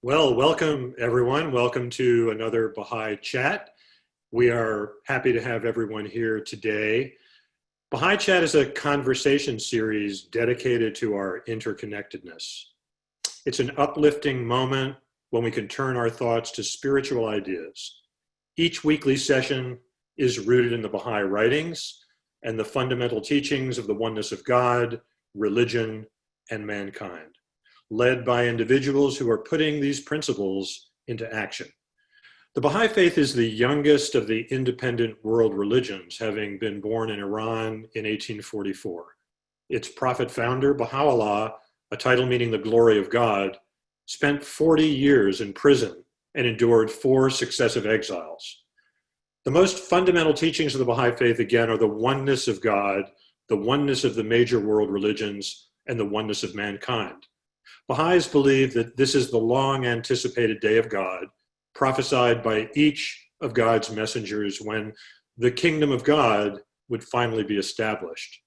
Well, welcome everyone. Welcome to another Baha'i Chat. We are happy to have everyone here today. Baha'i Chat is a conversation series dedicated to our interconnectedness. It's an uplifting moment when we can turn our thoughts to spiritual ideas. Each weekly session is rooted in the Baha'i writings and the fundamental teachings of the oneness of God, religion, and mankind, led by individuals who are putting these principles into action. The Baha'i Faith is the youngest of the independent world religions, having been born in Iran in 1844. Its prophet founder, Baha'u'llah, a title meaning the glory of God, spent 40 years in prison and endured 4 successive exiles. The most fundamental teachings of the Baha'i Faith, again, are the oneness of God, the oneness of the major world religions, and the oneness of mankind. Baha'is believe that this is the long anticipated day of God, prophesied by each of God's messengers when the kingdom of God would finally be established.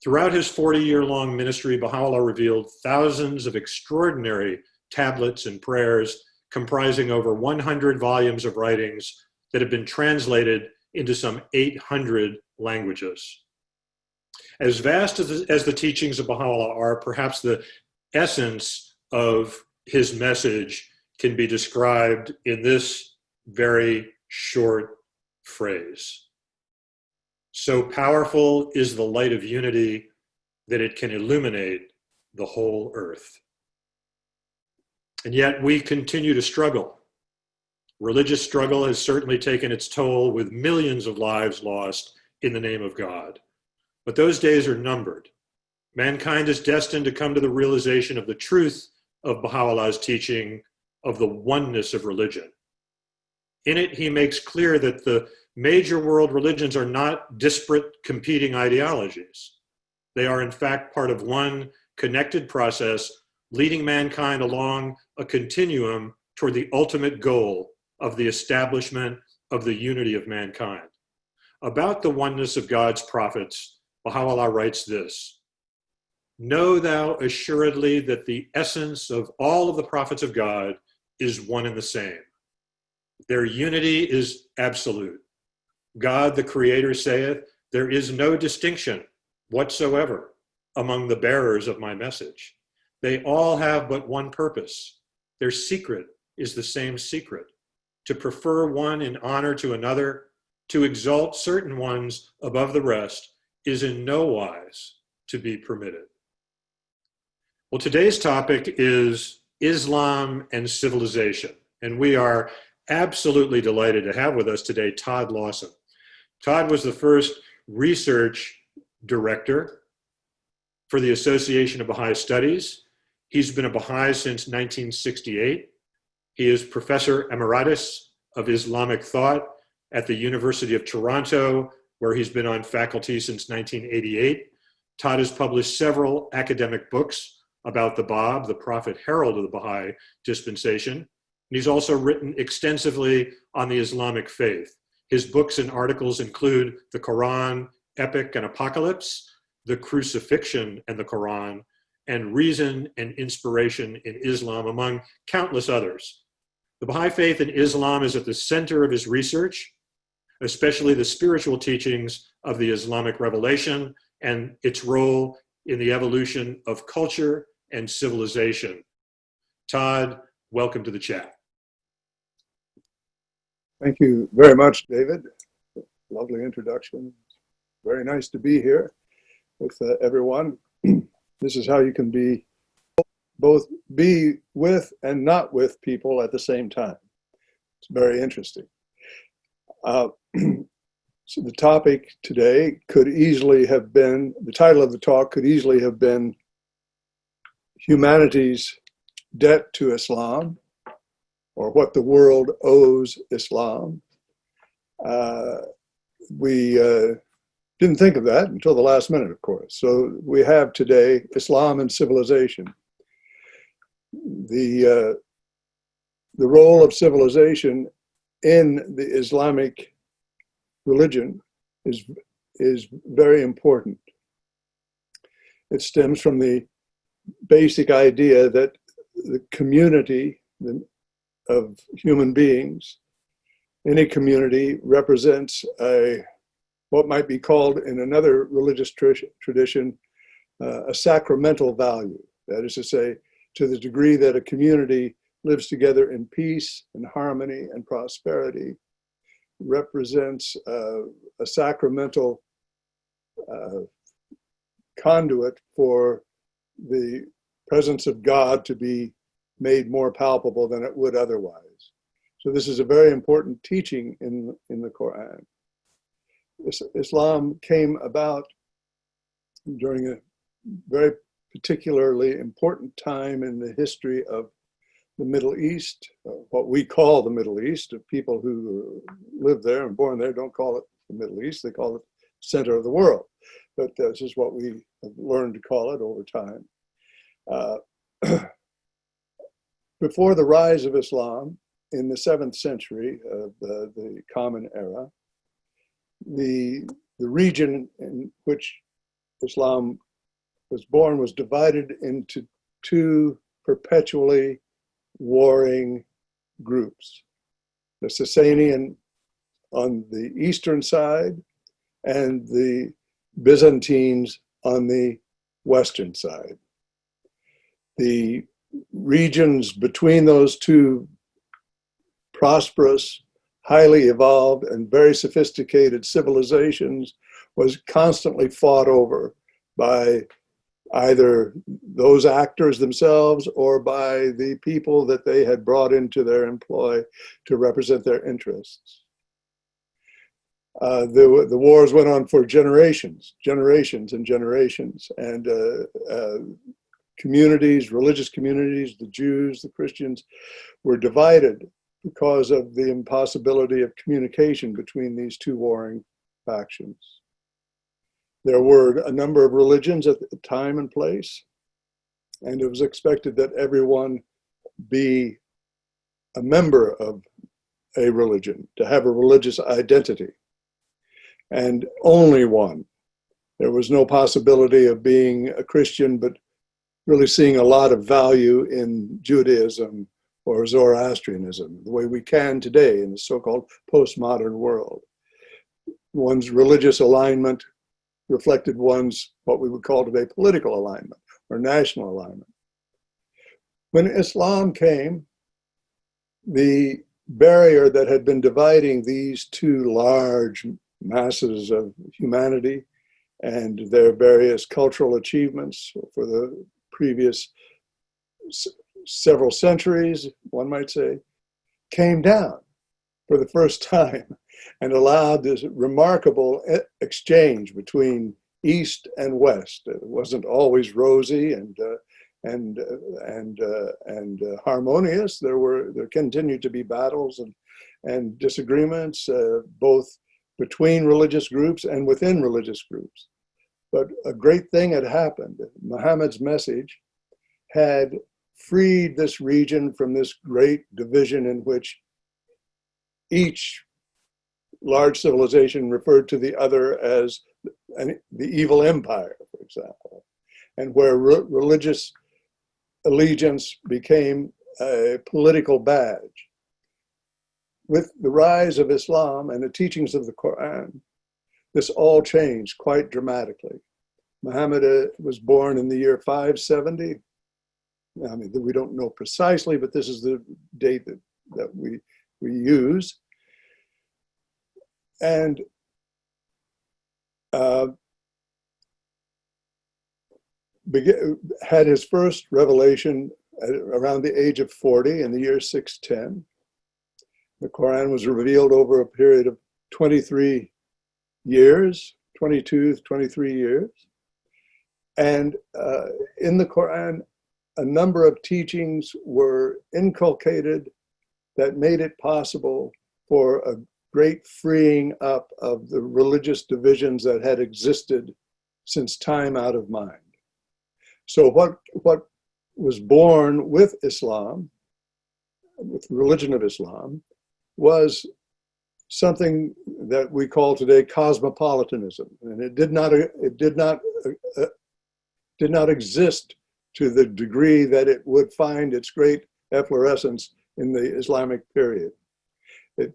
Throughout his 40-year-long ministry, Baha'u'llah revealed thousands of extraordinary tablets and prayers comprising over 100 volumes of writings that have been translated into some 800 languages. As vast as the teachings of Baha'u'llah are, perhaps the essence of his message can be described in this very short phrase. So powerful is the light of unity that it can illuminate the whole earth. And yet we continue to struggle. Religious struggle has certainly taken its toll, with millions of lives lost in the name of God. But those days are numbered. Mankind is destined to come to the realization of the truth of Baha'u'llah's teaching of the oneness of religion. In it, he makes clear that the major world religions are not disparate competing ideologies. They are in fact part of one connected process, leading mankind along a continuum toward the ultimate goal of the establishment of the unity of mankind. About the oneness of God's prophets, Baha'u'llah writes this: "Know thou assuredly that the essence of all of the prophets of God is one and the same. Their unity is absolute. God, the Creator, saith, there is no distinction whatsoever among the bearers of my message. They all have but one purpose. Their secret is the same secret: to prefer one in honor to another, to exalt certain ones above the rest, is in no wise to be permitted." Well, today's topic is Islam and civilization, and we are absolutely delighted to have with us today Todd Lawson. Todd was the first research director for the Association of Baha'i Studies. He's been a Baha'i since 1968. He is Professor Emeritus of Islamic Thought at the University of Toronto, where he's been on faculty since 1988. Todd has published several academic books about the Báb, the prophet herald of the Baha'i dispensation. And he's also written extensively on the Islamic faith. His books and articles include the Qur'án, Epic and Apocalypse, the Crucifixion and the Qur'án, and Reason and Inspiration in Islam, among countless others. The Baha'i Faith and Islam is at the center of his research, especially the spiritual teachings of the Islamic revelation and its role in the evolution of culture and civilization. Todd, welcome to the chat. Thank you very much, David. Lovely introduction. Very nice to be here with everyone. This is how you can be both be with and not with people at the same time. It's very interesting. So the topic today could easily have been, the title of the talk could easily have been Humanity's Debt to Islam, or What the World Owes Islam. We didn't think of that until the last minute, of course. So we have today Islam and civilization. The role of civilization in the Islamic religion is very important. It stems from the basic idea that the community of human beings in a community represents what might be called in another religious tradition a sacramental value. That is to say, to the degree that a community lives together in peace and harmony and prosperity, represents a sacramental conduit for the presence of God to be made more palpable than it would otherwise. So this is a very important teaching in the Qur'an. Islam came about during a very particularly important time in the history of the Middle East, what we call the Middle East. People who live there and born there don't call it the Middle East, they call it center of the world. But this is what we have learned to call it over time. Before the rise of Islam in the 7th century of the Common Era, the region in which Islam was born was divided into two perpetually warring groups: the Sasanian on the eastern side and the Byzantines on the western side. The regions between those two prosperous, highly evolved, and very sophisticated civilizations was constantly fought over by either those actors themselves or by the people that they had brought into their employ to represent their interests. The wars went on for generations and generations, and communities, religious communities, the Jews, the Christians, were divided because of the impossibility of communication between these two warring factions. There were a number of religions at the time and place, and it was expected that everyone be a member of a religion, to have a religious identity, and only one. There was no possibility of being a Christian, but really seeing a lot of value in Judaism or Zoroastrianism, the way we can today in the so-called postmodern world. One's religious alignment reflected one's, what we would call today, political alignment or national alignment. When Islam came, the barrier that had been dividing these two large masses of humanity and their various cultural achievements for the previous several centuries, one might say, came down for the first time and allowed this remarkable exchange between East and West. It wasn't always rosy and harmonious. There continued to be battles and disagreements, both between religious groups and within religious groups. But a great thing had happened. Muhammad's message had freed this region from this great division in which each large civilization referred to the other as the evil empire, for example, and where religious allegiance became a political badge. With the rise of Islam and the teachings of the Qur'an, this all changed quite dramatically. Muhammad was born in the year 570. I mean, we don't know precisely, but this is the date that we use. And had his first revelation around the age of 40 in the year 610. The Qur'an was revealed over a period of 23 years, 22, 23 years. And in the Qur'an, a number of teachings were inculcated that made it possible for a great freeing up of the religious divisions that had existed since time out of mind. So what was born with Islam, with the religion of Islam, was something that we call today cosmopolitanism, and it did not exist to the degree that it would find its great efflorescence in the Islamic period. It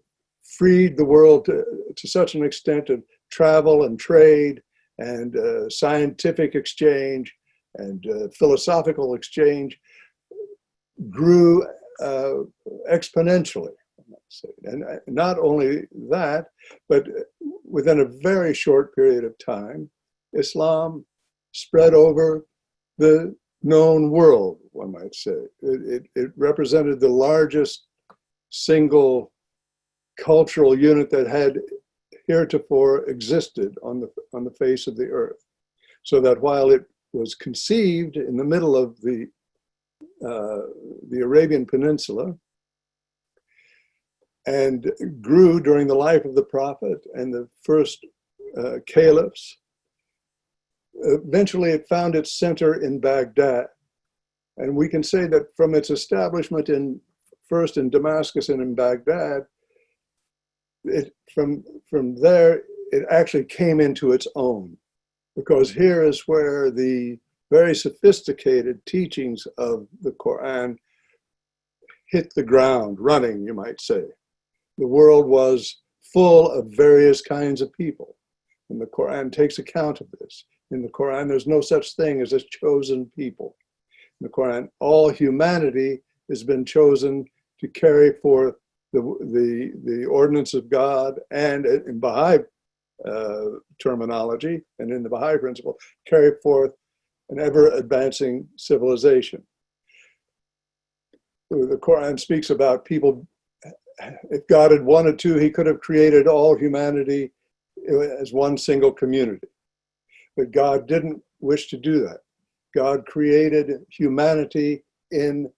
freed the world to such an extent of travel and trade and scientific exchange and philosophical exchange grew exponentially. And not only that, but within a very short period of time, Islam spread over the known world, one might say. It represented the largest single cultural unit that had heretofore existed on the face of the earth. So that while it was conceived in the middle of the Arabian Peninsula and grew during the life of the Prophet and the first caliphs, eventually it found its center in Baghdad. And we can say that from its establishment first in Damascus and in Baghdad, from there, it actually came into its own, because here is where the very sophisticated teachings of the Qur'an hit the ground running, you might say. The world was full of various kinds of people, and the Qur'an takes account of this. In the Qur'an, there's no such thing as a chosen people. In the Qur'an, all humanity has been chosen to carry forth the ordinance of God, and in Baha'i terminology and in the Baha'i principle, carry forth an ever-advancing civilization. The Qur'an speaks about people, if God had wanted to, he could have created all humanity as one single community. But God didn't wish to do that. God created humanity in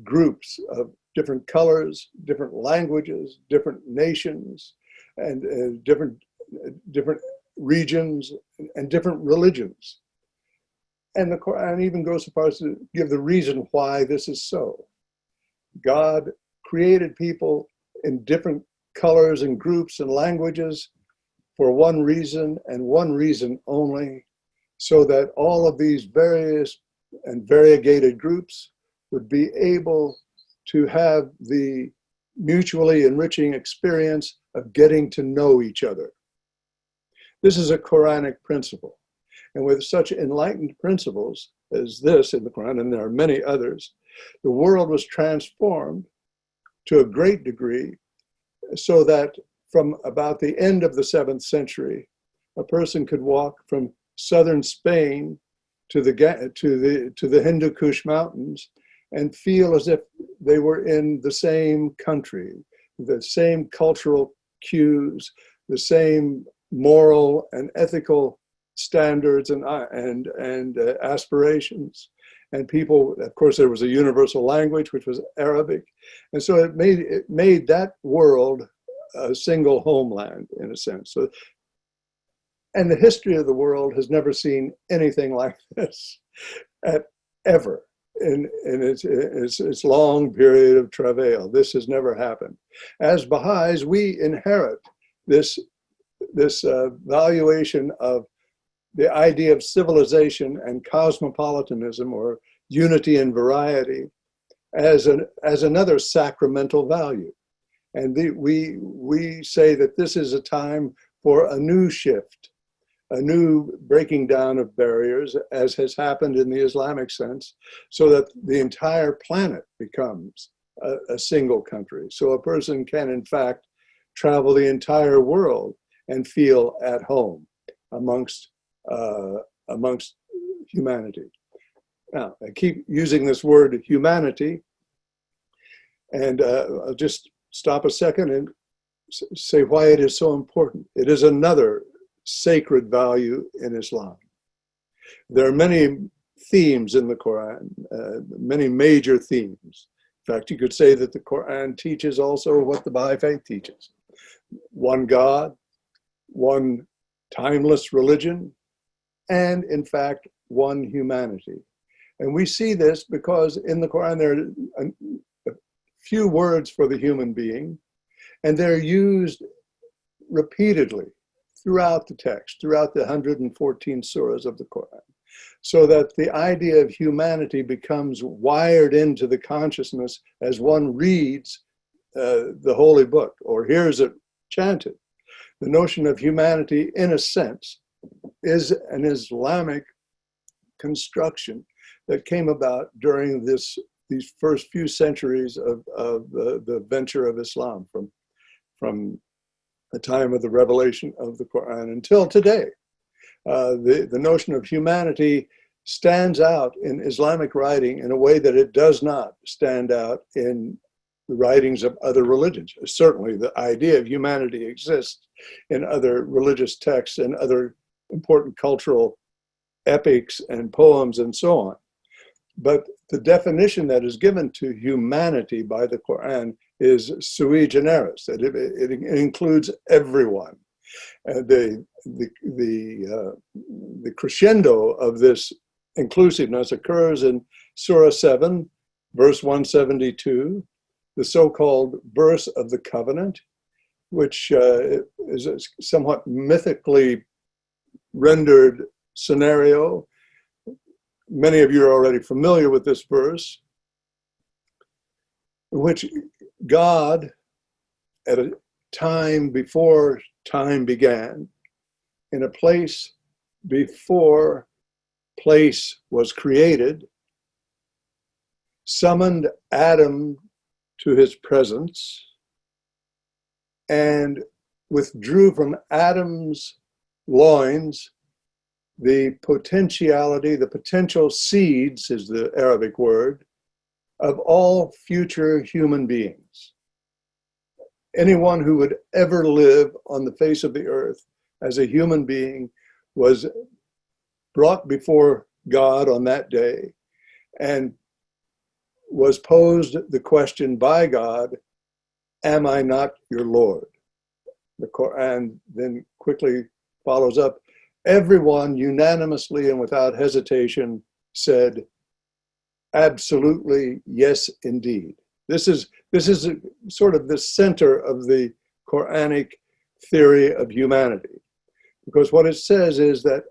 groups of different colors, different languages, different nations, and different regions and different religions. And the Qur'an even goes so far as to give the reason why this is so. God created people in different colors and groups and languages for one reason and one reason only, so that all of these various and variegated groups would be able to have the mutually enriching experience of getting to know each other. This is a Quranic principle. And with such enlightened principles as this in the Quran, and there are many others, the world was transformed to a great degree, so that from about the end of the 7th century, a person could walk from southern Spain to the Hindu Kush Mountains and feel as if they were in the same country, the same cultural cues, the same moral and ethical standards and aspirations. And people, of course, there was a universal language, which was Arabic. And so it made that world a single homeland, in a sense. So, and the history of the world has never seen anything like this ever in its long period of travail. This has never happened. As Baha'is, we inherit this valuation of the idea of civilization and cosmopolitanism, or unity and variety, as another sacramental value. And we say that this is a time for a new shift, a new breaking down of barriers, as has happened in the Islamic sense, so that the entire planet becomes a single country. So a person can, in fact, travel the entire world and feel at home amongst humanity. Now, I keep using this word humanity, and I'll just stop a second and say why it is so important. It is another sacred value in Islam. There are many themes in the Quran, many major themes. In fact, you could say that the Quran teaches also what the Baha'i Faith teaches. One God, one timeless religion, and in fact, one humanity. And we see this because in the Quran there are a few words for the human being, and they're used repeatedly throughout the text, throughout the 114 surahs of the Quran. so that the idea of humanity becomes wired into the consciousness as one reads the holy book or hears it chanted. The notion of humanity, in a sense, is an Islamic construction that came about during these first few centuries of the venture of Islam, from the time of the revelation of the Qur'an until today. The notion of humanity stands out in Islamic writing in a way that it does not stand out in the writings of other religions. Certainly the idea of humanity exists in other religious texts and other important cultural epics and poems and so on. But the definition that is given to humanity by the Qur'an is sui generis, that it includes everyone. The crescendo of this inclusiveness occurs in Surah 7, verse 172, the so-called verse of the covenant, which is a somewhat mythically rendered scenario. Many of you are already familiar with this verse, in which God, at a time before time began, in a place before place was created, summoned Adam to his presence and withdrew from Adam's loins the potentiality, the potential seeds is the Arabic word, of all future human beings. Anyone who would ever live on the face of the earth as a human being was brought before God on that day and was posed the question by God, am I not your Lord? The Qur'an then quickly follows up. Everyone unanimously and without hesitation said, absolutely, yes, indeed. This is sort of the center of the Quranic theory of humanity, because what it says is that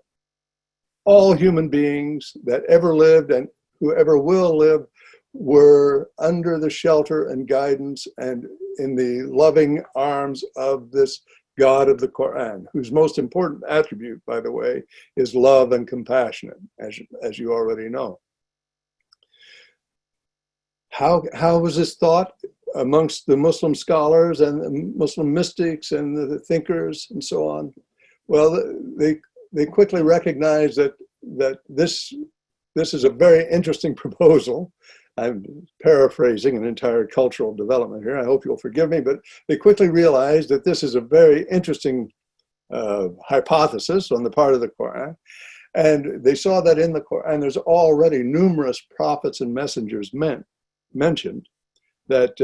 all human beings that ever lived and whoever will live were under the shelter and guidance and in the loving arms of this God of the Qur'an, whose most important attribute, by the way, is love and compassion, as you already know. How was this thought amongst the Muslim scholars and the Muslim mystics and the thinkers and so on? Well, they quickly recognized that this is a very interesting proposal. I'm paraphrasing an entire cultural development here. I hope you'll forgive me, but they quickly realized that this is a very interesting hypothesis on the part of the Qur'an. And they saw that in the Qur'an, there's already numerous prophets and messengers mentioned, that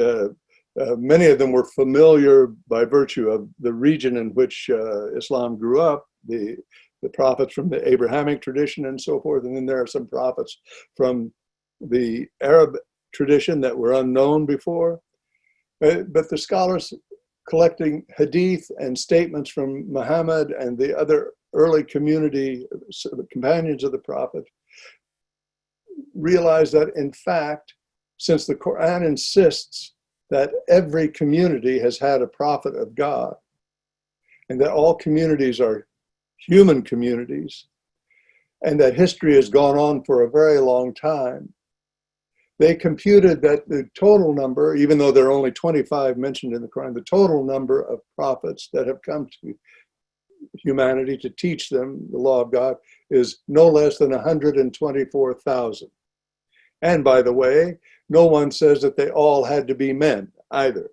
many of them were familiar by virtue of the region in which Islam grew up, the prophets from the Abrahamic tradition and so forth. And then there are some prophets from the Arab tradition that were unknown before. But the scholars collecting hadith and statements from Muhammad and the other early community, the companions of the prophet, realized that in fact, since the Qur'an insists that every community has had a prophet of God, and that all communities are human communities, and that history has gone on for a very long time, they computed that the total number, even though there are only 25 mentioned in the Quran, the total number of prophets that have come to humanity to teach them the law of God is no less than 124,000. And by the way, no one says that they all had to be men either.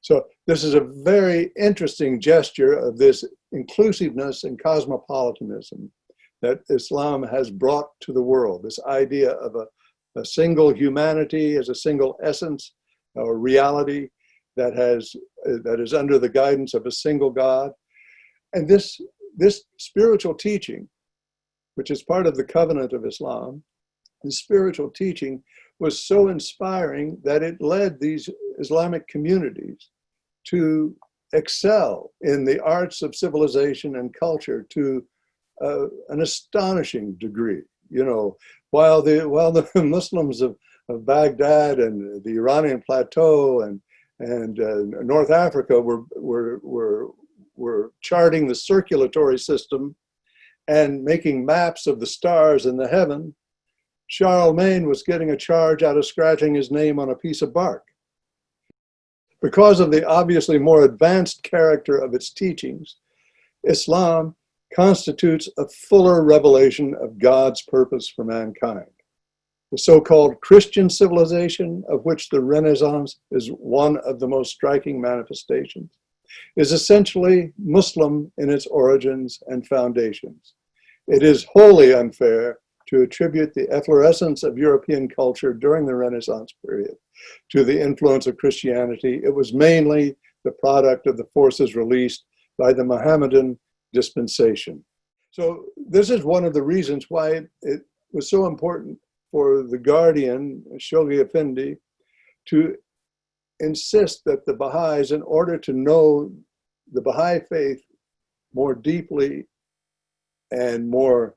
So this is a very interesting gesture of this inclusiveness and cosmopolitanism that Islam has brought to the world, this idea of a single humanity as a single essence or reality that is under the guidance of a single God. And this spiritual teaching, which is part of the covenant of Islam, the spiritual teaching was so inspiring that it led these Islamic communities to excel in the arts of civilization and culture to an astonishing degree. while the Muslims of Baghdad and the Iranian plateau and North Africa were charting the circulatory system and making maps of the stars in the heaven, Charlemagne was getting a charge out of scratching his name on a piece of bark. Because of the obviously more advanced character of its teachings, Islam constitutes a fuller revelation of God's purpose for mankind. The so-called Christian civilization, of which the Renaissance is one of the most striking manifestations, is essentially Muslim in its origins and foundations. It is wholly unfair to attribute the efflorescence of European culture during the Renaissance period to the influence of Christianity. It was mainly the product of the forces released by the Mohammedan dispensation. So this is one of the reasons why it was so important for the Guardian, Shoghi Effendi, to insist that the Baha'is, in order to know the Baha'i faith more deeply and more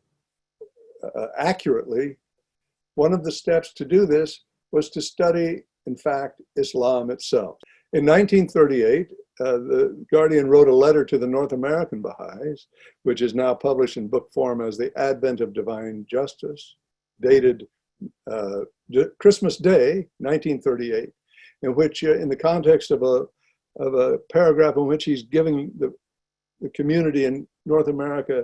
accurately, one of the steps to do this was to study, in fact, Islam itself. In 1938, the Guardian wrote a letter to the North American Baha'is, which is now published in book form as The Advent of Divine Justice, dated Christmas Day, 1938, in which, in the context of a paragraph in which he's giving the community in North America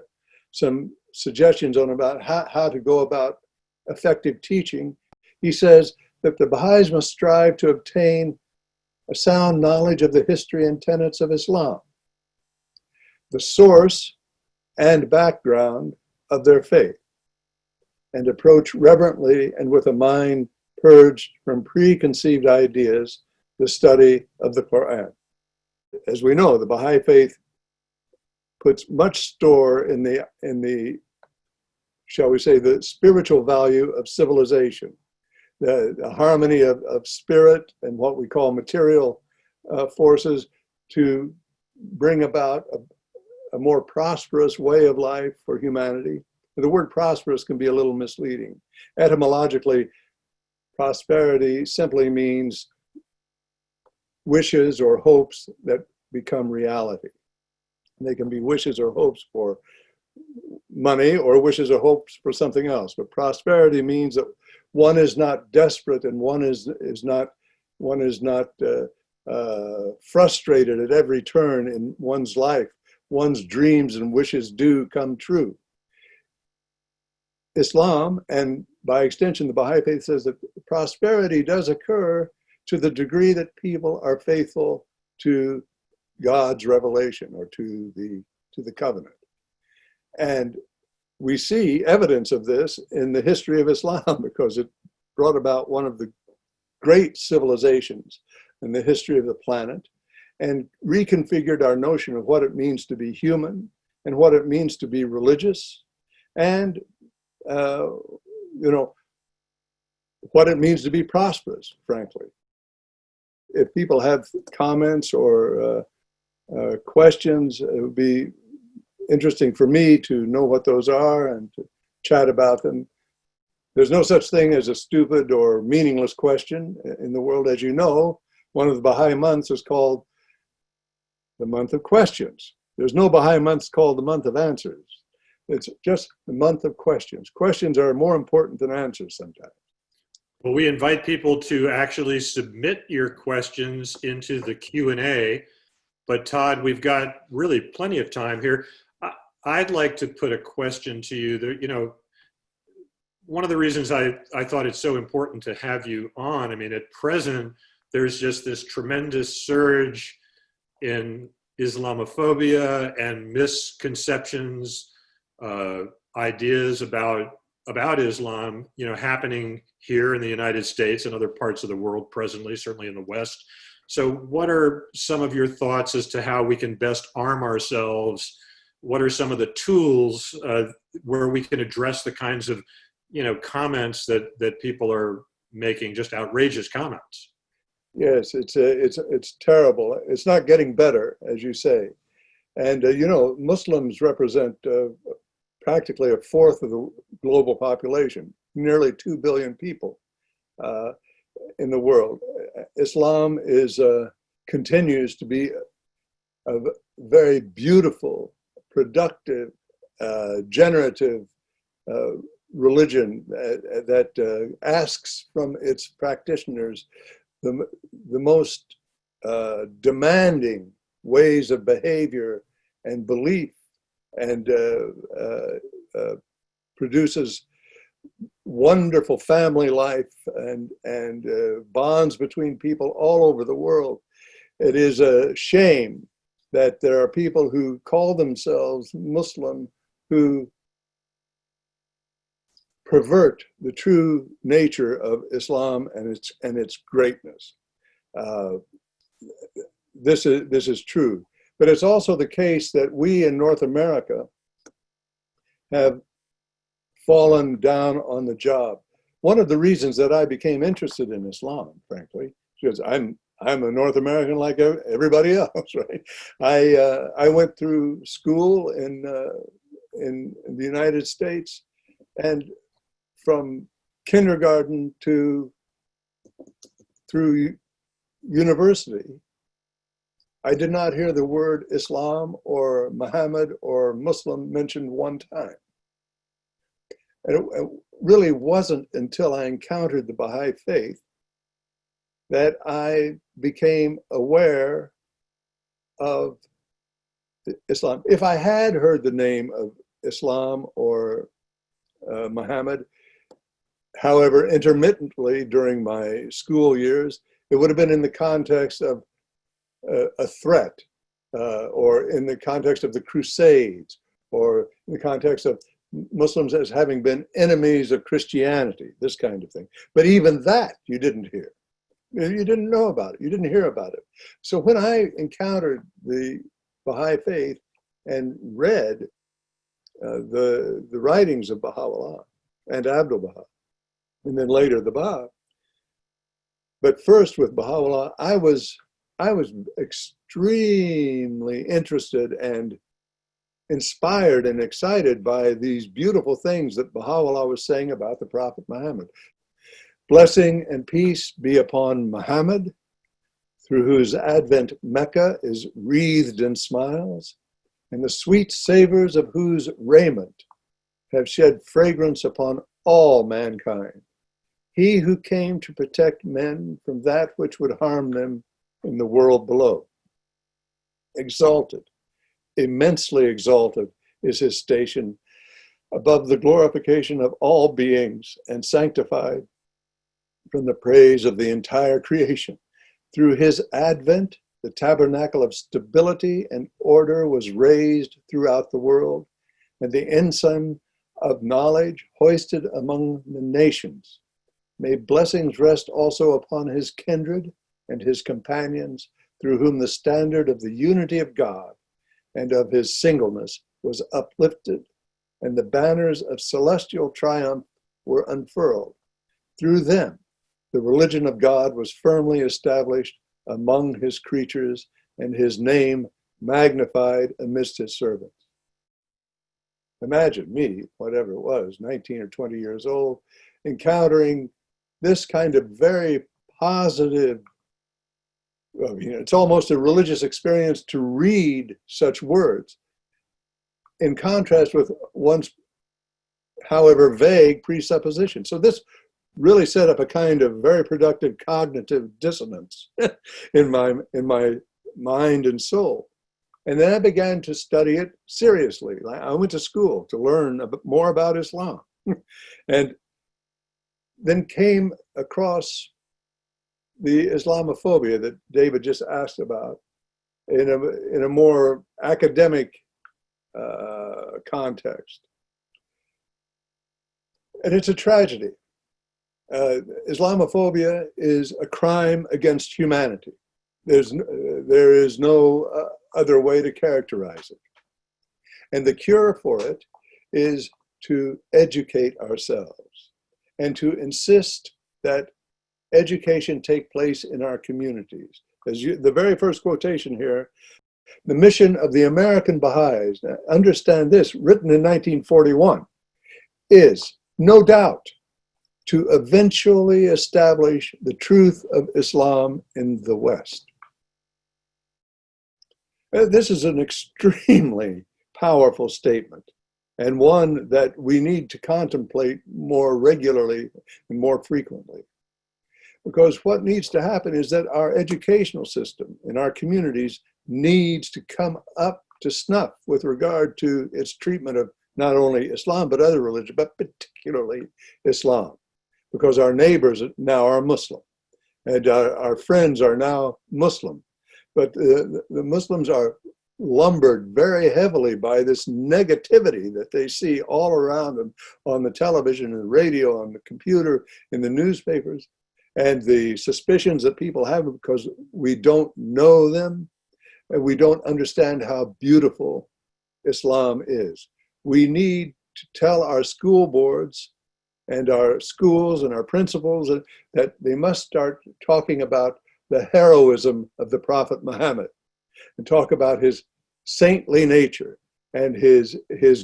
some suggestions on about how to go about effective teaching, he says that the Baha'is must strive to obtain a sound knowledge of the history and tenets of Islam, the source and background of their faith, and approach reverently and with a mind purged from preconceived ideas the study of the Qur'án. As we know, the Baha'i faith puts much store in the, shall we say, the spiritual value of civilization, the harmony of spirit and what we call material forces to bring about a more prosperous way of life for humanity. The word prosperous can be a little misleading. Etymologically, prosperity simply means wishes or hopes that become reality. They can be wishes or hopes for money or wishes or hopes for something else. But prosperity means that one is not desperate and one is not frustrated at every turn in one's life. One's dreams and wishes do come true. Islam, and by extension the Baha'i faith, says that prosperity does occur to the degree that people are faithful to God's revelation or to the covenant. And we see evidence of this in the history of Islam because it brought about one of the great civilizations in the history of the planet and reconfigured our notion of what it means to be human and what it means to be religious and what it means to be prosperous, frankly. If people have comments or questions, it would be interesting for me to know what those are and to chat about them. There's no such thing as a stupid or meaningless question in the world. As you know, one of the Baha'i months is called the month of questions. There's no Baha'i month called the month of answers. It's just the month of questions. Questions are more important than answers sometimes. Well, we invite people to actually submit your questions into the Q&A. But Todd, we've got really plenty of time here. I'd like to put a question to you. That, one of the reasons I thought it's so important to have you on, I mean, at present, there's just this tremendous surge in Islamophobia and misconceptions, ideas about Islam, happening here in the United States and other parts of the world presently, certainly in the West. So what are some of your thoughts as to how we can best arm ourselves? What are some of the tools where we can address the kinds of, comments that people are making, just outrageous comments? Yes, it's terrible. It's not getting better, as you say. And, Muslims represent practically a fourth of the global population, nearly 2 billion people in the world. Islam continues to be a very beautiful, productive, generative religion that asks from its practitioners the most demanding ways of behavior and belief, and produces wonderful family life and bonds between people all over the world. It is a shame that there are people who call themselves Muslim who pervert the true nature of Islam and its greatness. This is true, but it's also the case that we in North America have fallen down on the job. One of the reasons that I became interested in Islam, frankly, because I'm a North American like everybody else, right? I went through school in the United States, and from kindergarten through university, I did not hear the word Islam or Muhammad or Muslim mentioned one time. And it really wasn't until I encountered the Baha'i Faith that I became aware of Islam. If I had heard the name of Islam or Muhammad, however, intermittently during my school years, it would have been in the context of a threat, or in the context of the Crusades, or in the context of Muslims as having been enemies of Christianity, this kind of thing. But even that you didn't hear. You didn't know about it. You didn't hear about it. So when I encountered the Baha'i Faith and read the writings of Baha'u'llah and Abdul Baha, and then later the Báb, but first with Baha'u'llah, I was extremely interested and inspired and excited by these beautiful things that Baha'u'llah was saying about the Prophet Muhammad. Blessing and peace be upon Muhammad, through whose advent Mecca is wreathed in smiles, and the sweet savors of whose raiment have shed fragrance upon all mankind. He who came to protect men from that which would harm them in the world below. Exalted, immensely exalted is his station above the glorification of all beings, and sanctified from the praise of the entire creation. Through his advent, the tabernacle of stability and order was raised throughout the world, and the ensign of knowledge hoisted among the nations. May blessings rest also upon his kindred and his companions, through whom the standard of the unity of God and of his singleness was uplifted, and the banners of celestial triumph were unfurled. Through them, the religion of God was firmly established among his creatures, and his name magnified amidst his servants. Imagine me, whatever it was, 19 or 20 years old, encountering this kind of very positive, it's almost a religious experience to read such words, in contrast with one's, however vague, presupposition. So this really set up a kind of very productive cognitive dissonance in my mind and soul. And then I began to study it seriously. I went to school to learn more about Islam, and then came across the Islamophobia that David just asked about in a more academic context. And it's a tragedy. Islamophobia is a crime against humanity. There is no other way to characterize it. And the cure for it is to educate ourselves and to insist that education take place in our communities. The very first quotation here, The mission of the American Baha'is, understand this, written in 1941, is no doubt to eventually establish the truth of Islam in the West. This is an extremely powerful statement, and one that we need to contemplate more regularly and more frequently. Because what needs to happen is that our educational system in our communities needs to come up to snuff with regard to its treatment of not only Islam, but other religions, but particularly Islam. Because our neighbors now are Muslim, and our friends are now Muslim. But the Muslims are lumbered very heavily by this negativity that they see all around them on the television and the radio, on the computer, in the newspapers, and the suspicions that people have because we don't know them and we don't understand how beautiful Islam is. We need to tell our school boards and our schools and our principals that they must start talking about the heroism of the Prophet Muhammad and talk about his saintly nature and his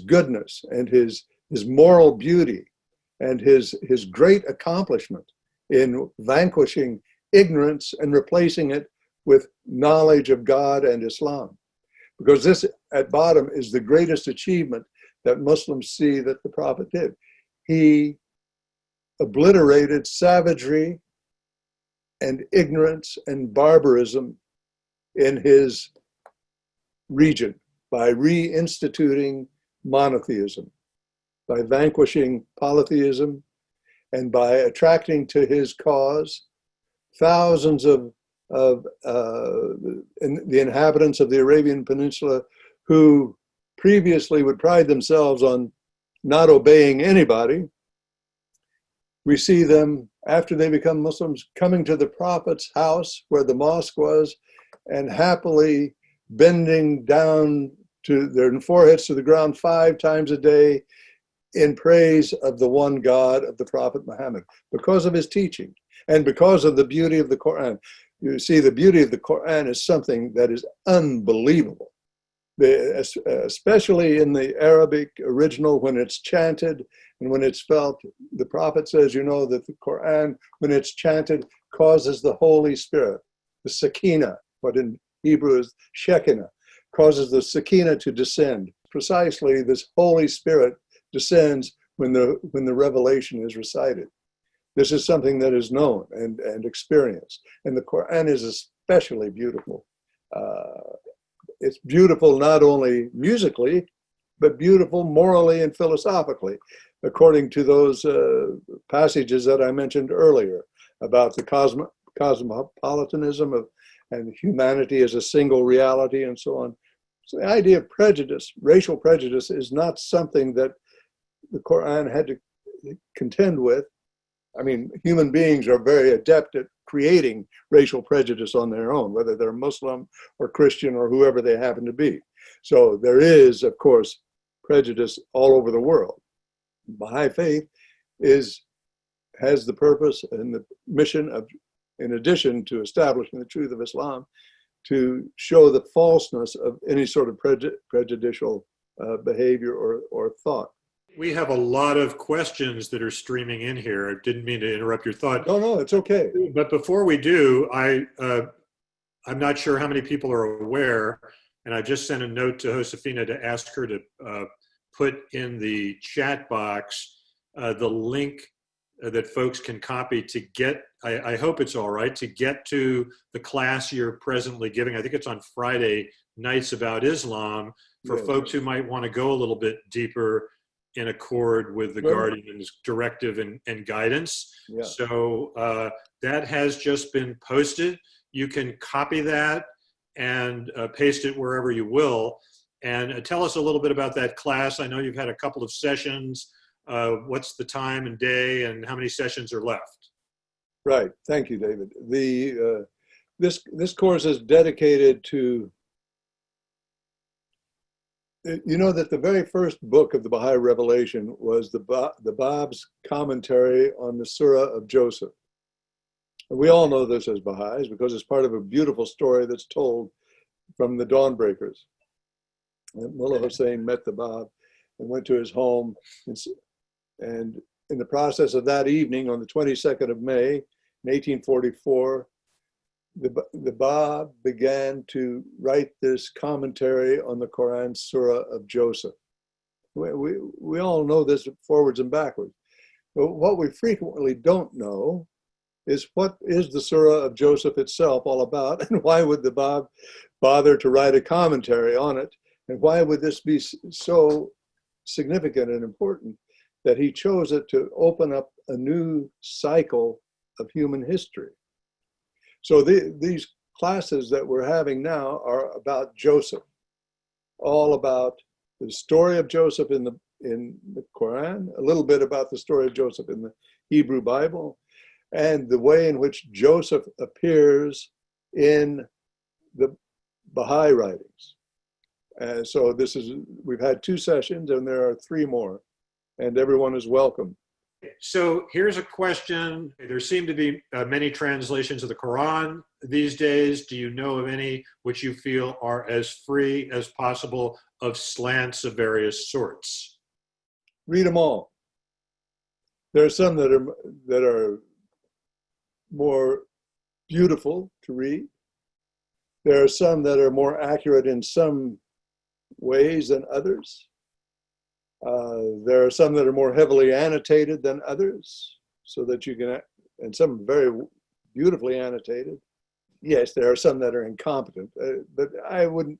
goodness and his moral beauty and his great accomplishment in vanquishing ignorance and replacing it with knowledge of God and Islam. Because this, at bottom, is the greatest achievement that Muslims see that the Prophet did. He obliterated savagery and ignorance and barbarism in his region by reinstituting monotheism, by vanquishing polytheism, and by attracting to his cause thousands of the inhabitants of the Arabian Peninsula who previously would pride themselves on not obeying anybody. We see them, after they become Muslims, coming to the Prophet's house where the mosque was and happily bending down to their foreheads to the ground 5 times a day in praise of the one God of the Prophet Muhammad, because of his teaching and because of the beauty of the Qur'an. You see, the beauty of the Qur'an is something that is unbelievable, especially in the Arabic original when it's chanted and when it's felt. The Prophet says, you know, that the Qur'an, when it's chanted, causes the Holy Spirit, the Sakina, what in Hebrew is Shekinah, causes the Sakina to descend. Precisely, this Holy Spirit descends when the revelation is recited. This is something that is known and experienced. And the Qur'an is especially beautiful. It's beautiful not only musically, but beautiful morally and philosophically, according to those passages that I mentioned earlier about the cosmopolitanism of and humanity as a single reality and so on. So the idea of prejudice, racial prejudice, is not something that the Qur'an had to contend with. I mean, human beings are very adept at creating racial prejudice on their own, whether they're Muslim or Christian or whoever they happen to be. So there is, of course, prejudice all over the world. Baha'i Faith has the purpose and the mission of, in addition to establishing the truth of Islam, to show the falseness of any sort of prejudicial behavior or thought. We have a lot of questions that are streaming in here. I didn't mean to interrupt your thought. No, it's okay. But before we do, I'm not sure how many people are aware, and I just sent a note to Josefina to ask her to put in the chat box the link that folks can copy to get, I hope it's all right, to get to the class you're presently giving. I think it's on Friday nights about Islam for folks who might want to go a little bit deeper in accord with the Guardian's directive and guidance. Yeah. So that has just been posted. You can copy that and paste it wherever you will. And tell us a little bit about that class. I know you've had a couple of sessions. What's the time and day and how many sessions are left? Right. Thank you, David. This course is dedicated to, you know, that the very first book of the Baha'i Revelation was the Báb's commentary on the Sura of Joseph. And we all know this as Baha'is because it's part of a beautiful story that's told from the Dawnbreakers. And Mullah Hussein met the Báb and went to his home. And in the process of that evening, on the 22nd of May, in 1844, the Báb began to write this commentary on the Qur'an Surah of Joseph. We all know this forwards and backwards. But what we frequently don't know is what is the Surah of Joseph itself all about, and why would the Báb bother to write a commentary on it, and why would this be so significant and important that he chose it to open up a new cycle of human history. So these classes that we're having now are about Joseph, all about the story of Joseph in the Quran, a little bit about the story of Joseph in the Hebrew Bible, and the way in which Joseph appears in the Baha'i writings. And so we've had 2 sessions and there are 3 more, and everyone is welcome. So here's a question. There seem to be many translations of the Quran these days. Do you know of any which you feel are as free as possible of slants of various sorts? Read them all. There are some that are more beautiful to read. There are some that are more accurate in some ways than others. There are some that are more heavily annotated than others, so that you can, and some very beautifully annotated. Yes, there are some that are incompetent, but I wouldn't,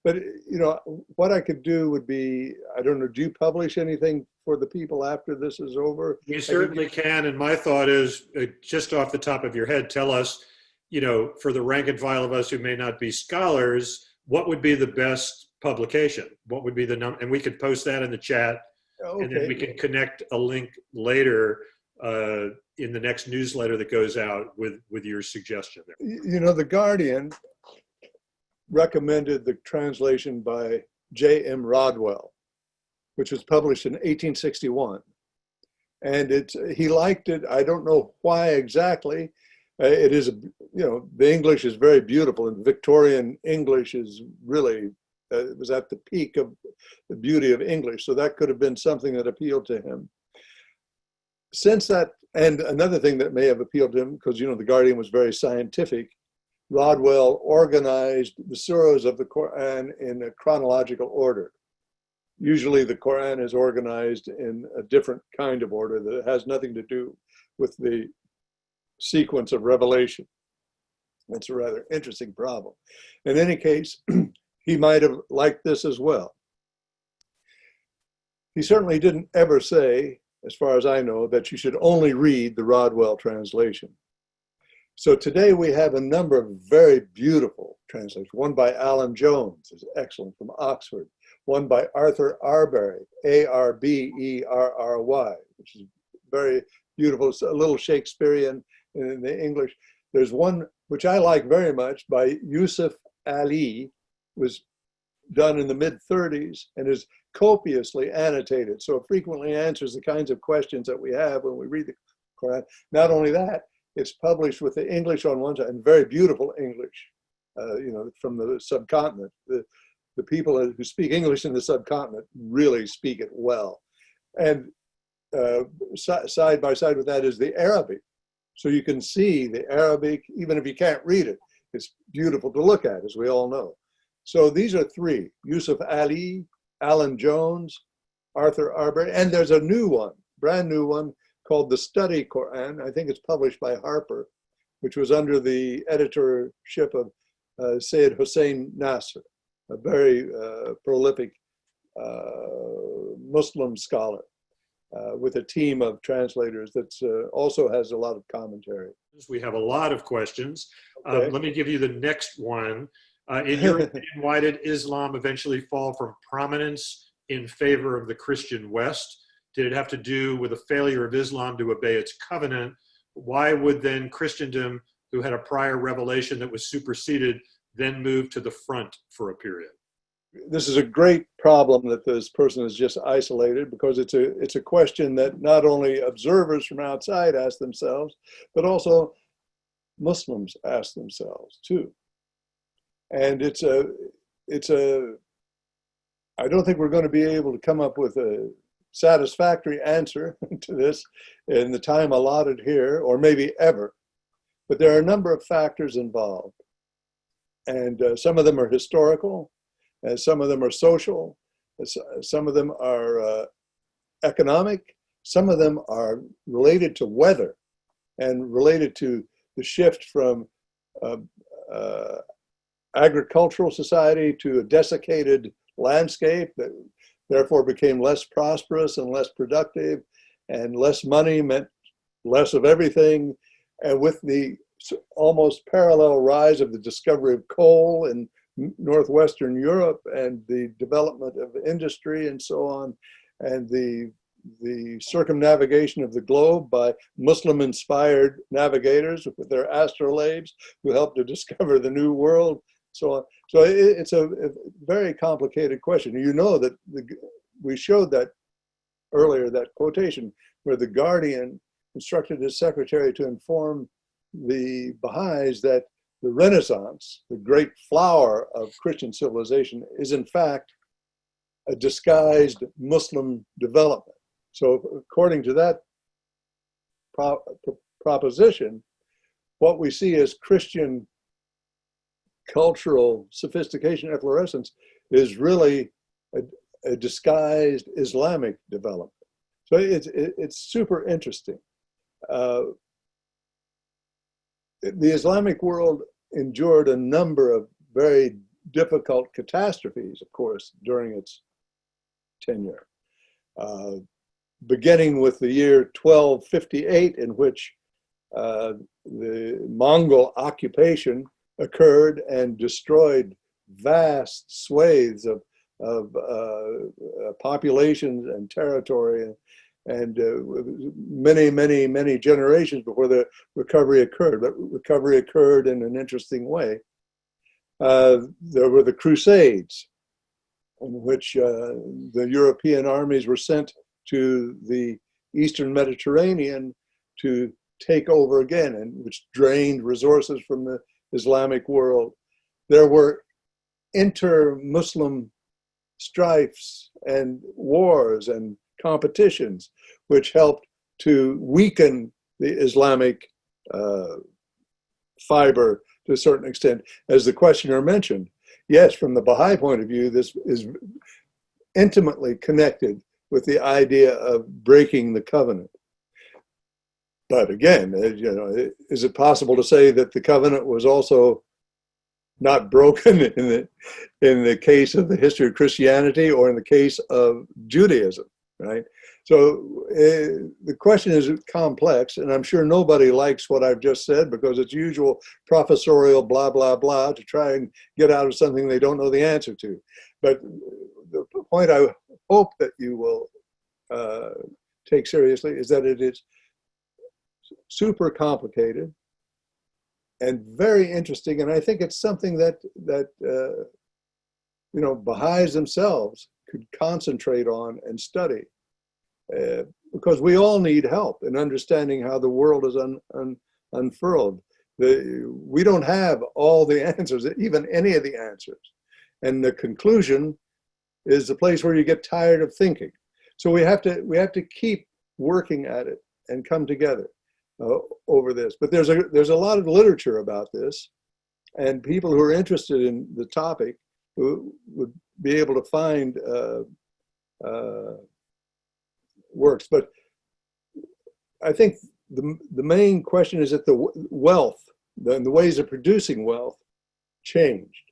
but you know, what I could do would be, I don't know, do you publish anything for the people after this is over? You certainly can, and my thought is, just off the top of your head, tell us, you know, for the rank and file of us who may not be scholars, what would be the best publication? What would be the number? And we could post that in the chat, okay. And then we can connect a link later in the next newsletter that goes out with your suggestion there. You know, The Guardian recommended the translation by J.M. Rodwell, which was published in 1861. And he liked it. I don't know why exactly. It is, you know, the English is very beautiful, and Victorian English is really, it was at the peak of the beauty of English. So that could have been something that appealed to him. Since that, and another thing that may have appealed to him, because, you know, The Guardian was very scientific, Rodwell organized the surahs of the Quran in a chronological order. Usually the Quran is organized in a different kind of order that has nothing to do with the sequence of revelation. That's a rather interesting problem. In any case, he might have liked this as well. He certainly didn't ever say, as far as I know, that you should only read the Rodwell translation. So today we have a number of very beautiful translations. One by Alan Jones, is excellent, from Oxford. One by Arthur Arbery, Arbery, which is very beautiful. It's a little Shakespearean in the English. There's one which I like very much by Yusuf Ali, was done in the mid-30s and is copiously annotated. So it frequently answers the kinds of questions that we have when we read the Quran. Not only that, it's published with the English on one side, and very beautiful English, you know, from the subcontinent. The people who speak English in the subcontinent really speak it well. And side by side with that is the Arabic. So you can see the Arabic, even if you can't read it, it's beautiful to look at, as we all know. So these are 3, Yusuf Ali, Alan Jones, Arthur Arbery, and there's a new one, brand new one, called The Study Quran. I think it's published by Harper, which was under the editorship of Sayyid Hussein Nasr, a very prolific Muslim scholar with a team of translators that also has a lot of commentary. We have a lot of questions. Okay. Let me give you the next one. In your opinion, why did Islam eventually fall from prominence in favor of the Christian West? Did it have to do with a failure of Islam to obey its covenant? Why would then Christendom, who had a prior revelation that was superseded, then move to the front for a period? This is a great problem that this person has just isolated, because it's a question that not only observers from outside ask themselves, but also Muslims ask themselves too. And it's a, I don't think we're going to be able to come up with a satisfactory answer to this in the time allotted here, or maybe ever. But there are a number of factors involved. And some of them are historical, and some of them are social, some of them are economic, some of them are related to weather and related to the shift from agricultural society to a desiccated landscape that therefore became less prosperous and less productive, and less money meant less of everything. And with the almost parallel rise of the discovery of coal in northwestern Europe and the development of industry and so on, and the circumnavigation of the globe by Muslim-inspired navigators with their astrolabes who helped to discover the new world, so on. So it's a very complicated question. You know that we showed that earlier, that quotation where the Guardian instructed his secretary to inform the Baha'is that the Renaissance, the great flower of Christian civilization, is in fact a disguised Muslim development. So according to that proposition, what we see as Christian cultural sophistication, efflorescence, is really a disguised Islamic development. So it's super interesting. The Islamic world endured a number of very difficult catastrophes, of course, during its tenure. Beginning with the year 1258, in which the Mongol occupation occurred and destroyed vast swathes of populations and territory, and many generations before the recovery occurred. But recovery occurred in an interesting way. There were the Crusades, in which the European armies were sent to the Eastern Mediterranean to take over again, and which drained resources from the Islamic world. There were inter-Muslim strifes and wars and competitions, which helped to weaken the Islamic fiber to a certain extent. As the questioner mentioned, yes, from the Baha'i point of view, this is intimately connected with the idea of breaking the covenant. But again, you know, is it possible to say that the covenant was also not broken in the case of the history of Christianity or in the case of Judaism, right? So the question is complex, and I'm sure nobody likes what I've just said because it's usual professorial blah, blah, blah to try and get out of something they don't know the answer to. But the point I hope that you will take seriously is that it is super complicated and very interesting, and I think it's something that you know, Baha'is themselves could concentrate on and study, because we all need help in understanding how the world is unfurled. We don't have all the answers, even any of the answers, and the conclusion is the place where you get tired of thinking. So we have to keep working at it and come together over this. But there's a lot of literature about this, and people who are interested in the topic who would be able to find works. But I think the main question is that the wealth, the ways of producing wealth changed.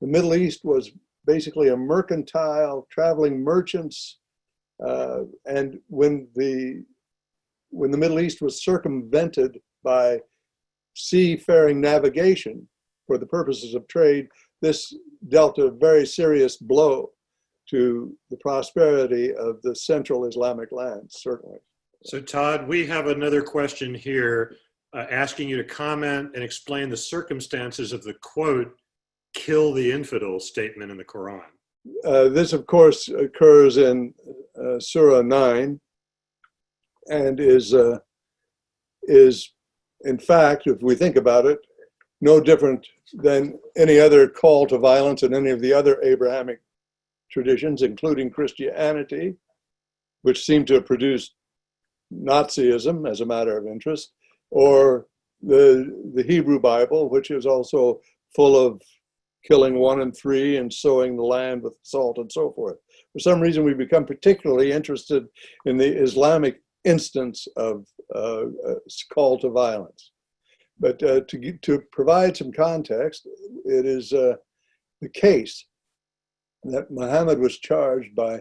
The Middle East was basically a mercantile, traveling merchants, and when the Middle East was circumvented by seafaring navigation for the purposes of trade, this dealt a very serious blow to the prosperity of the central Islamic lands, certainly. So Todd, we have another question here asking you to comment and explain the circumstances of the quote, "kill the infidel" statement in the Qur'an. This, of course, occurs in Sura 9 and is in fact, if we think about it, no different than any other call to violence in any of the other Abrahamic traditions, including Christianity, which seem to have produced Nazism as a matter of interest, or the Hebrew Bible, which is also full of killing one and three and sowing the land with salt and so forth. For some reason, we become particularly interested in the Islamic instance of call to violence. But to provide some context, it is the case that Muhammad was charged by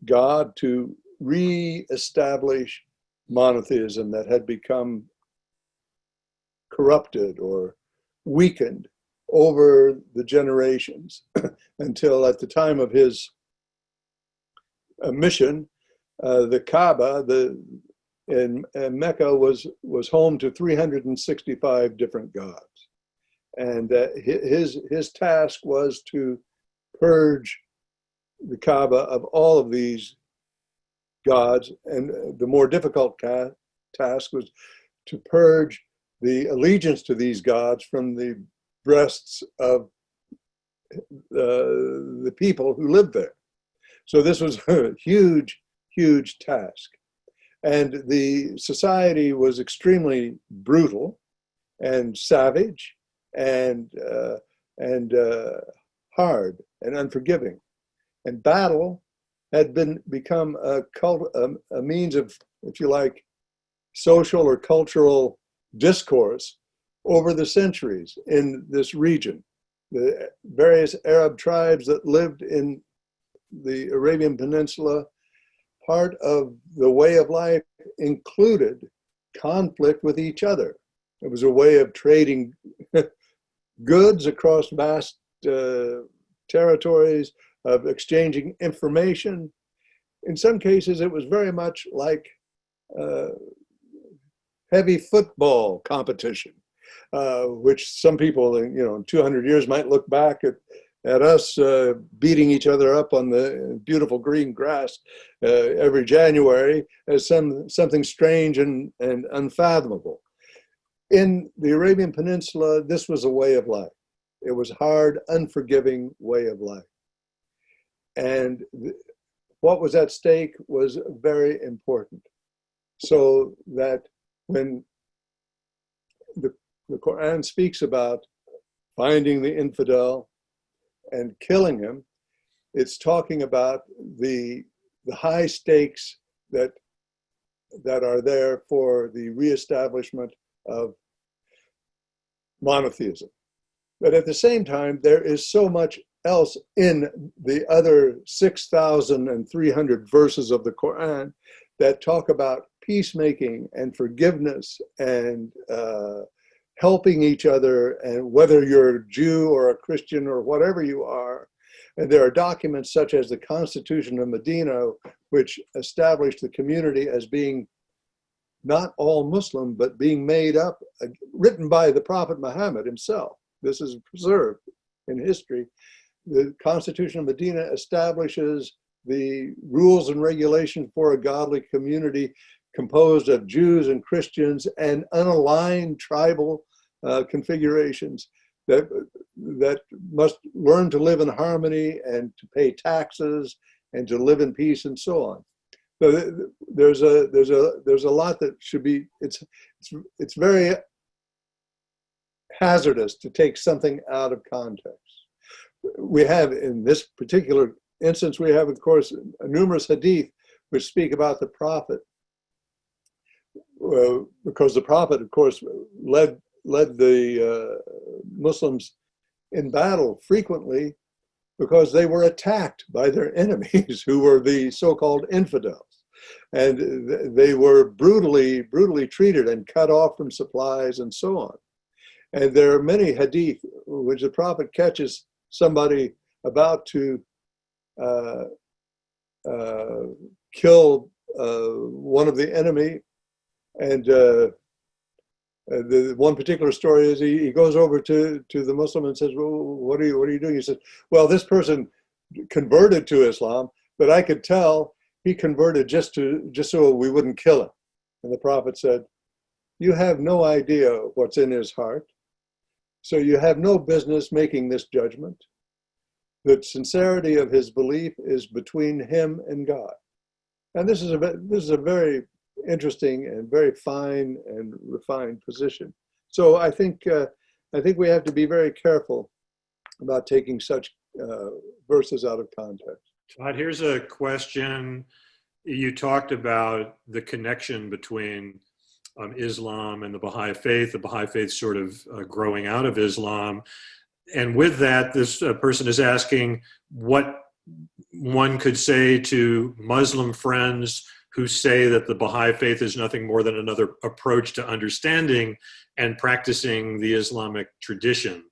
God to re-establish monotheism that had become corrupted or weakened over the generations until at the time of his mission, the Kaaba in Mecca was home to 365 different gods. And his task was to purge the Kaaba of all of these gods. And the more difficult task was to purge the allegiance to these gods from the breasts of the people who lived there. So this was a huge, huge task. And the society was extremely brutal and savage and hard and unforgiving. And battle had become a means of, if you like, social or cultural discourse over the centuries in this region. The various Arab tribes that lived in the Arabian Peninsula, part of the way of life included conflict with each other. It was a way of trading goods across vast territories, of exchanging information. In some cases, it was very much like heavy football competition, which some people, in 200 years might look back at us beating each other up on the beautiful green grass every January as something strange and unfathomable. In the Arabian Peninsula, this was a way of life. It was hard, unforgiving way of life. And what was at stake was very important. So that when the Qur'an speaks about finding the infidel and killing him, it's talking about the high stakes that are there for the reestablishment of monotheism. But at the same time, there is so much else in the other 6,300 verses of the Qur'an that talk about peacemaking and forgiveness and helping each other, and whether you're a Jew or a Christian or whatever you are. And there are documents such as the Constitution of Medina, which established the community as being not all Muslim, but being made up, written by the Prophet Muhammad himself. This is preserved in history. The Constitution of Medina establishes the rules and regulations for a godly community composed of Jews and Christians and unaligned tribal configurations that must learn to live in harmony and to pay taxes and to live in peace and so on. So there's a lot that should be. It's very hazardous to take something out of context. We have, in this particular instance, we have, of course, numerous hadith which speak about the Prophet, because the Prophet, of course, led the Muslims in battle frequently because they were attacked by their enemies, who were the so-called infidels. And they were brutally treated and cut off from supplies and so on. And there are many hadith which the Prophet catches somebody about to kill one of the enemy. And the one particular story is he goes over to the Muslim and says, well, what are you doing? He says, well, this person converted to Islam, but I could tell he converted just so we wouldn't kill him. And the Prophet said, you have no idea what's in his heart. So you have no business making this judgment. The sincerity of his belief is between him and God. And this is a very interesting and very fine and refined position. So I think we have to be very careful about taking such verses out of context. Todd, here's a question. You talked about the connection between Islam and the Baha'i Faith sort of growing out of Islam. And with that, this person is asking what one could say to Muslim friends who say that the Baha'i Faith is nothing more than another approach to understanding and practicing the Islamic tradition.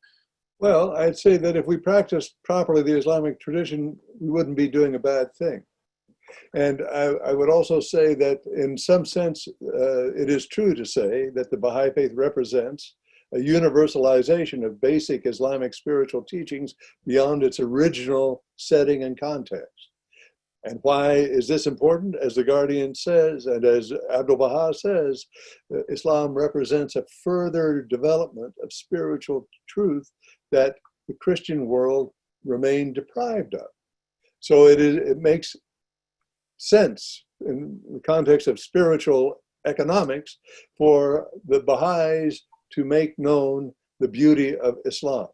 Well, I'd say that if we practiced properly the Islamic tradition, we wouldn't be doing a bad thing. And I would also say that in some sense, it is true to say that the Baha'i Faith represents a universalization of basic Islamic spiritual teachings beyond its original setting and context. And why is this important? As the Guardian says, and as Abdu'l-Baha says, Islam represents a further development of spiritual truth that the Christian world remained deprived of. So it makes sense in the context of spiritual economics for the Baha'is to make known the beauty of Islam.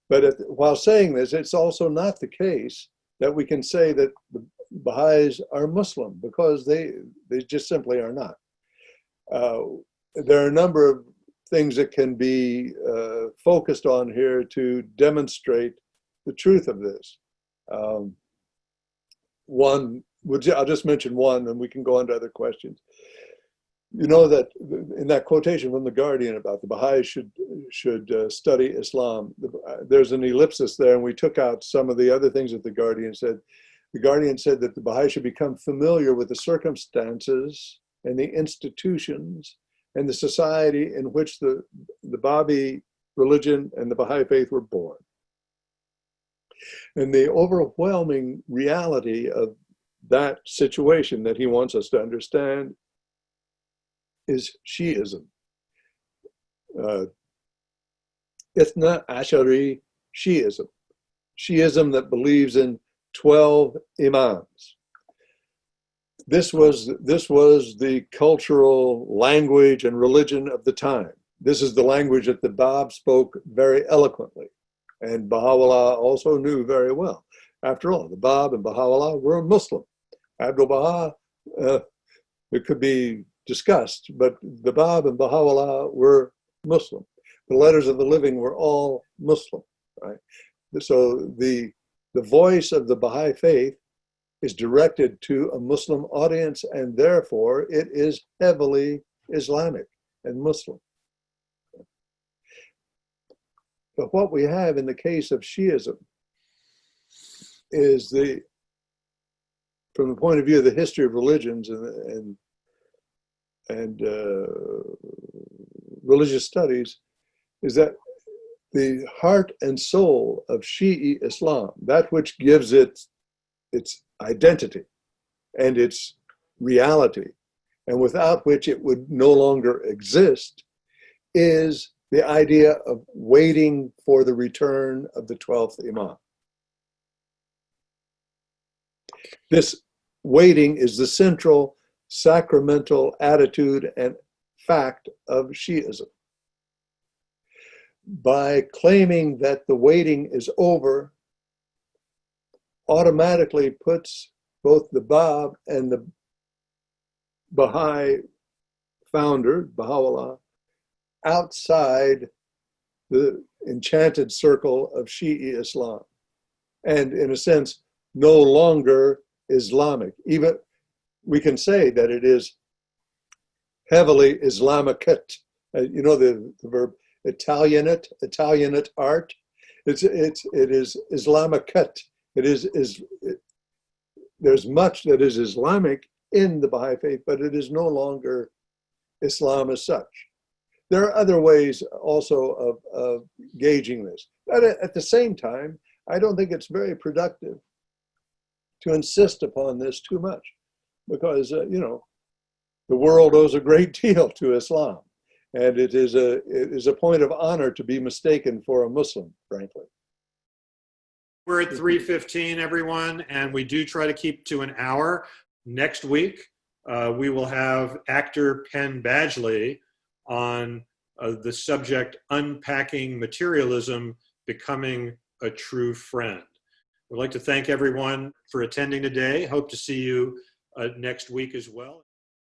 But while saying this, it's also not the case that we can say that the Baha'is are Muslim, because they just simply are not. There are a number of things that can be focused on here to demonstrate the truth of this. I'll just mention one, and we can go on to other questions. You know that in that quotation from the Guardian about the Baha'is should study Islam, there's an ellipsis there, and we took out some of the other things that the Guardian said. The Guardian said that the Baha'is should become familiar with the circumstances and the institutions and the society in which the Babi religion and the Baha'i Faith were born. And the overwhelming reality of that situation that he wants us to understand is Shi'ism. Ithna Ashari Shi'ism. Shi'ism that believes in 12 imams. This was the cultural language and religion of the time. This is the language that the Báb spoke very eloquently, and Baha'u'llah also knew very well. After all, the Báb and Baha'u'llah were Muslim. Abdu'l-Baha, it could be discussed, but the Báb and Baha'u'llah were Muslim. The Letters of the Living were all Muslim, right? So the voice of the Baha'i Faith is directed to a Muslim audience, and therefore it is heavily Islamic and Muslim. But what we have in the case of Shi'ism is from the point of view of the history of religions and religious studies, is that the heart and soul of Shi'i Islam, that which gives it its identity and its reality, and without which it would no longer exist, is the idea of waiting for the return of the 12th Imam. This waiting is the central sacramental attitude and fact of Shi'ism. By claiming that the waiting is over, automatically puts both the Báb and the Baha'i founder, Baha'u'llah, outside the enchanted circle of Shi'i Islam, and in a sense, no longer Islamic. Even we can say that it is heavily Islamicat. You know the verb Italianate art. It is Islamicat. There's much that is Islamic in the Baha'i Faith, but it is no longer Islam as such. There are other ways also of gauging this. But at the same time, I don't think it's very productive to insist upon this too much, because the world owes a great deal to Islam, And it is a point of honor to be mistaken for a Muslim, frankly. We're at 3:15, everyone, and we do try to keep to an hour. Next week, we will have actor Penn Badgley on the subject Unpacking Materialism, Becoming a True Friend. We'd like to thank everyone for attending today. Hope to see you next week as well.